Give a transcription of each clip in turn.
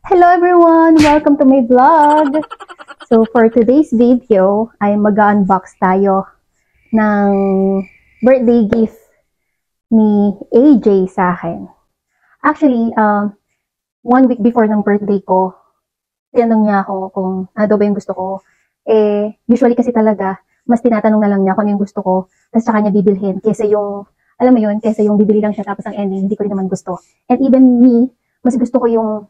Hello everyone! Welcome to my vlog! So for today's video ay mag-unbox tayo ng birthday gift ni AJ sa akin. Actually, 1 week before ng birthday ko, tinanong niya ako kung ano ba yung gusto ko. Usually kasi talaga, mas tinatanong na lang niya kung ano yung gusto ko, tapos saka niya bibilhin. Kesa yung, alam mo yun, kesa yung bibili lang siya tapos ang ending, hindi ko rin naman gusto. And even me, mas gusto ko yung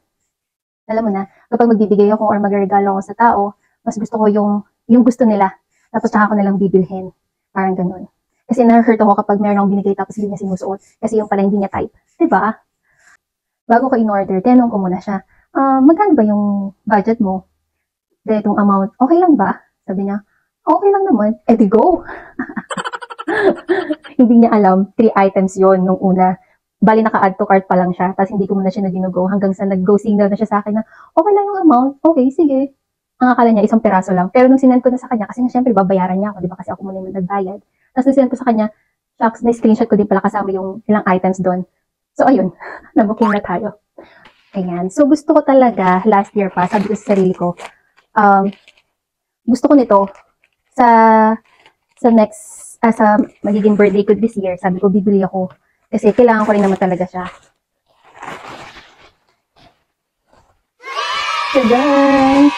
alam mo na, kapag magbibigay ako or magregalo ako sa tao, mas gusto ko yung gusto nila. Tapos saka ko nalang bibilhin. Parang ganun. Kasi na-hurt ako kapag meron akong binigay tapos hindi niya sinusuot. Kasi yung pala hindi niya type. Diba? Bago ko in-order, tinanong ko muna siya, magkano ba yung budget mo? Dahil itong amount, okay lang ba? Sabi niya, okay lang naman. Di go! Hindi niya alam, 3 items yon nung una. Bali naka-add to cart pa lang siya, tapos hindi ko muna siya na-ginugo hanggang sa nag-go signal na siya sa akin na okay lang yung amount, okay, sige. Ang akala niya, isang peraso lang. Pero nung sinend ko na sa kanya, kasi nga syempre babayaran niya ako, di ba? Kasi ako muna yung nagbayad. Tapos nung sinend ko sa kanya, shucks, na-screenshot ko din pala kasama yung ilang items doon. So ayun, na-booking na tayo. Ayan. So gusto ko talaga, last year pa, sabi ko sa sarili ko, gusto ko nito sa next, sa magiging birthday ko this year, sabi ko, bibili ako. Kasi kailangan ko rin naman talaga siya. So guys,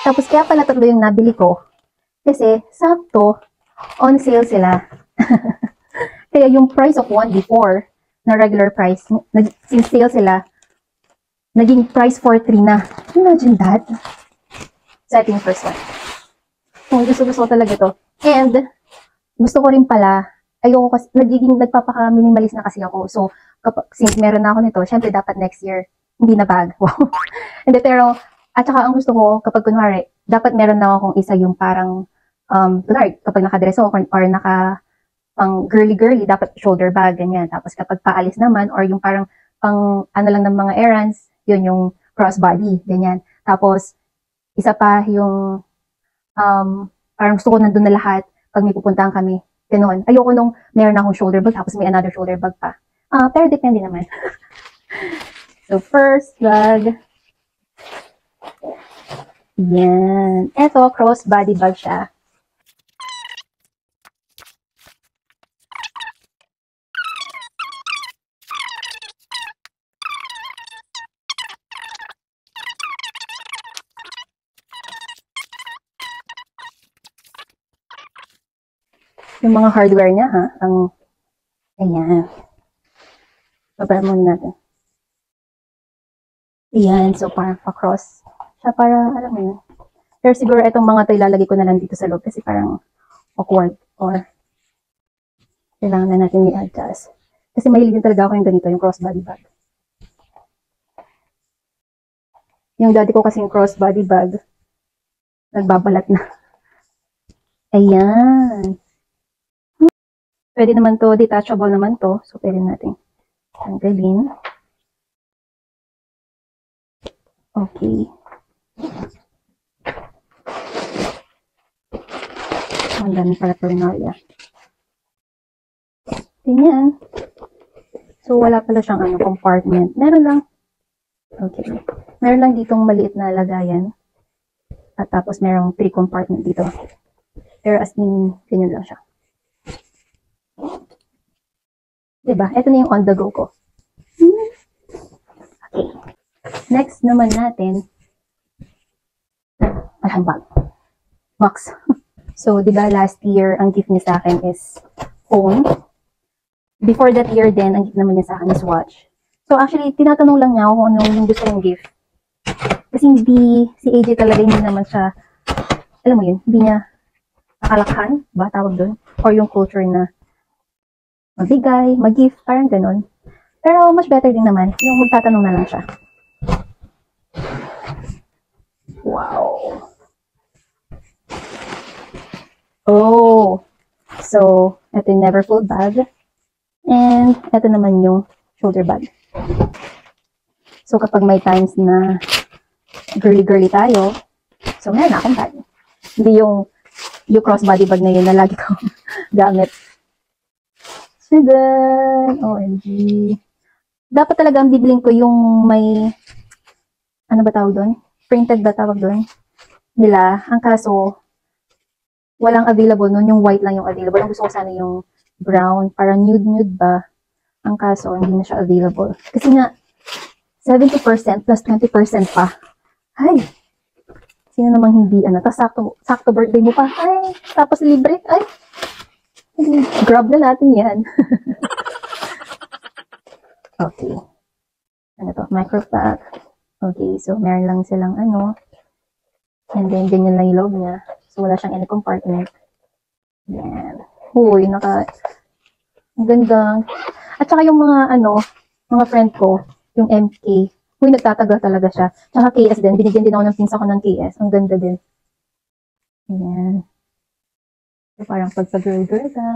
tapos kaya pala tatlo yung nabili ko. Kasi sakto, on sale sila. Kaya yung price of one before, na regular price, since sale sila, naging price for 3 na. Imagine that. Sa ating first one. Kung gusto ko talaga to. And, gusto ko rin pala, ayoko kasi, nagpapaka-minimalist na kasi ako. So, since meron na ako nito, syempre dapat next year, hindi na bag. Wow. Hindi, pero, at saka ang gusto ko, kapag kunwari, dapat meron na akong isa yung parang, kunwari, kapag nakadress ako, or pang girly-girly, dapat shoulder bag, ganyan. Tapos kapag paalis naman, or yung parang, pang ano lang ng mga errands, yun yung crossbody, ganyan. Tapos, isa pa yung, parang gusto ko nandun na lahat, pag may pupuntahan kami, ganoon. Ayoko nung meron akong shoulder bag tapos may another shoulder bag pa. Pero depende naman. So, first bag. Yan. Ito, crossbody bag siya. Yung mga hardware niya, ha? Ayan. Baba muna natin. Ayan. So, parang pa-cross. Siya para, alam mo yun. Pero siguro itong mga to ilalagay ko na lang dito sa loob kasi parang awkward or kailangan na natin i-adjust. Kasi mahilig din talaga ako yung ganito, yung crossbody bag. Yung daddy ko kasi yung crossbody bag, nagbabalat na. Ayan. Pwede naman to, detachable naman to. So, pwede natin tanggalin. Okay. Ang dami pala paranoia. Ganyan. So, wala pala siyang compartment. Meron lang. Okay. Meron lang ditong maliit na lagayan. At tapos merong 3 compartment dito. Pero as in, ganyan lang siya. Diba? Ito na yung on the go ko. Okay. Next naman natin, bag. Box. So, diba last year, ang gift niya sa akin is phone. Before that year din, ang gift naman niya sa akin is watch. So, actually, tinatanong lang niya ako kung ano yung gusto kong gift. Kasi hindi, si AJ talaga hindi naman siya, alam mo yun, hindi niya nakalakhan, ba tawag doon? Or yung culture na magbigay, mag-gift, parang ganun. Pero much better din naman, yung magtatanong na lang siya. Wow. Oh. So, ito yung Neverfull bag. And, ito naman yung shoulder bag. So, kapag may times na girly-girly tayo, so meron na akong bag. Hindi yung crossbody bag na yun na lagi ko gamit. Sudan! OMG. Dapat talaga ang bibling ko yung may ano ba tawag doon? Printed ba tawag doon? Nila. Ang kaso, walang available nun. Yung white lang yung available. Ang gusto ko sana yung brown. Parang nude-nude ba? Ang kaso, hindi na siya available. Kasi nga, 70% plus 20% pa. Ay! Sino namang hindi, tapos sakto birthday mo pa. Ay! Tapos libre. Ay! Grab na natin yan. Okay. Ano to? Micropack. Okay, so meron lang silang and then ganyan lang yung loob niya. So wala siyang any compartment. Yan. Uy, ang ganda. At saka yung mga friend ko, yung MK, uy, nagtatagal talaga siya. Tsaka KS din, binigyan din ako ng pinsa ko ng KS. Ang ganda din. Yan. So parang pagpa-girl-girl ka.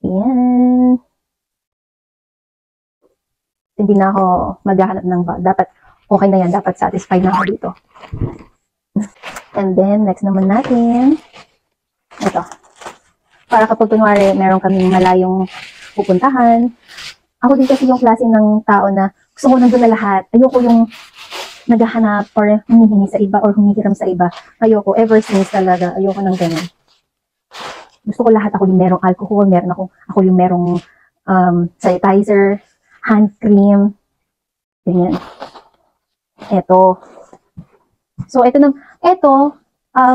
Yan. Hindi na ako maghahanap ng bag. Dapat, okay na yan. Dapat satisfied na ako dito. And then, next naman natin, ito. Para kapag kunwari, meron kaming malayong pupuntahan. Ako din kasi yung klase ng tao na gusto ko nandun na lahat. Ayoko yung naghahanap or humihingi sa iba or humihiram sa iba. Ayoko. Ever since talaga, ayoko ng ganyan. Gusto ko lahat. Ako yung merong alcohol, ako yung merong sanitizer, hand cream, ganyan. Eto. So,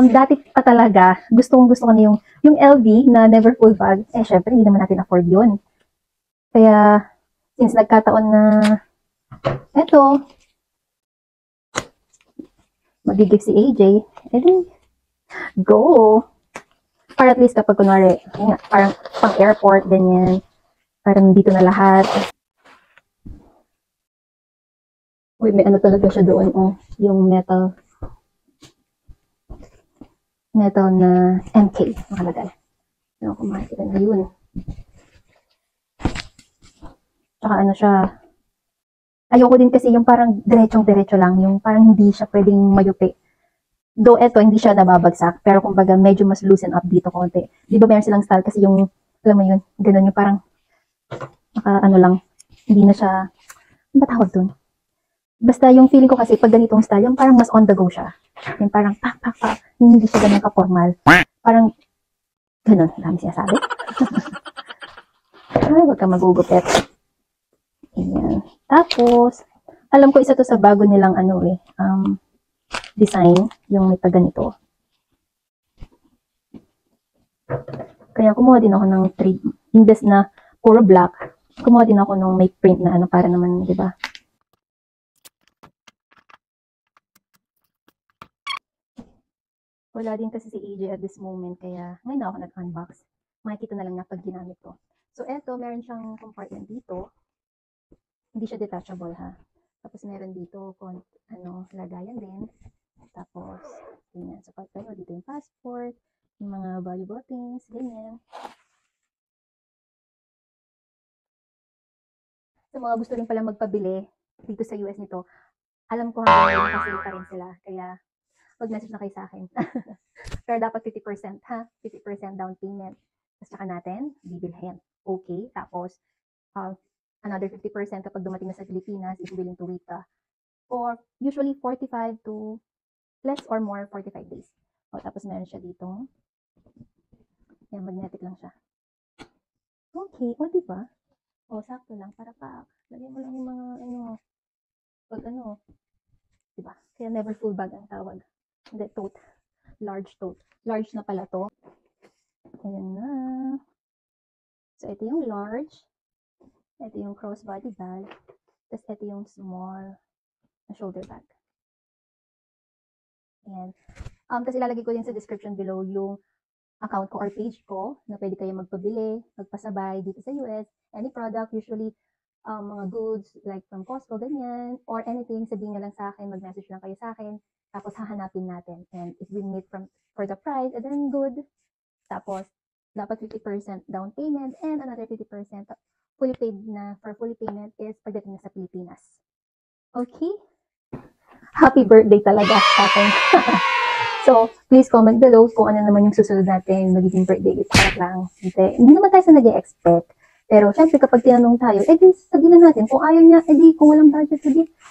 dati pa talaga, gusto ko na yung LV na never full bag. Syempre, hindi naman natin afford yun. Kaya, since nagkataon na, magigig si AJ, go! Para at least kapag kunwari, parang pang airport, ganyan, parang dito na lahat. Uy, may talaga siya doon, yung metal na MK, makalagay. Kung makikita na yun. Tsaka siya, ayoko din kasi yung parang diretsong-diretso lang, yung parang hindi siya pwedeng mayupi. Though hindi siya nababagsak, pero kumbaga medyo mas loosen up dito konti. Di ba meron silang style kasi yung, alam mo yun, ganun yung parang, lang, hindi na siya, ano ba tawag dun? Basta yung feeling ko kasi pag ganitong style, yung parang mas on the go siya. Yung parang pak, yung hindi siya ganun ka-formal. Parang, ganun, dami sinasabi. Ay, wag ka magugupit. Ayan. Tapos, alam ko isa to sa bago nilang design, yung may ganito. Kaya kumuha din ako ng imbes na puro black, kumuha din ako ng may print na para naman, di ba? Wala din kasi si AJ at this moment, kaya ngayon ako nag-unbox. Makikita na lang na pag ginamit ko. So, eto, meron siyang compartment dito. Hindi siya detachable, ha? Tapos, meron dito, lagayan din. Tapos, ganyan. So, pag tayo, dito yung passport, yung mga valuable things, ganyan. So, mga gusto rin pala magpabili dito sa US nito, alam ko hanggang nakasale pa rin sila. Kaya, mag-message na kayo sa akin. Pero dapat 50%, ha? 50% down payment. Tapos saka natin, bibilhin. Okay? Tapos, another 50% kapag dumating na sa Pilipinas, if willing to wait ka. Or, usually 45 to less or more 45 days. Tapos meron siya dito. Yan, magnetic lang siya. Okay, diba? Sakto lang, para pa. Lagyan mo lang yung mga, diba? Kaya never full bag ang tawag. Hindi, tote. Large tote. Large na pala to. Ayan na. So, ito yung large. Ito yung crossbody bag. Tapos, ito yung small na shoulder bag. Ayan. Tapos, ilalagay ko din sa description below yung account ko or page ko na pwede kayo magpabili, magpasabay dito sa US. Any product, usually, mga goods like from Costco, ganyan, or anything, sabihin nyo lang sa akin, mag-message lang kayo sa akin, tapos hahanapin natin. And if we meet for the price, then good. Tapos, dapat 50% down payment and another 50% fully paid na for fully payment is pagdating na sa Pilipinas. Okay? Happy birthday talaga sa akin. So, please comment below kung ano naman yung susunod natin magiging birthday gift lang. Hindi naman tayo sa nag-expect. Pero, syempre, kapag tinanong tayo, di sabihin na natin. Kung ayaw niya, kung walang budget,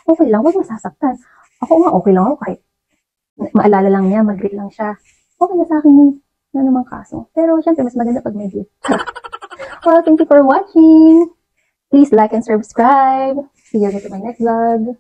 okay lang, huwag masasaktan. Ako nga, okay lang ako kahit maalala lang niya, mag-greet lang siya. Okay na sa akin yun. Na namang kaso. Pero syempre, mas maganda pag may gift. Well, thank you for watching. Please like and subscribe. See you again to my next vlog.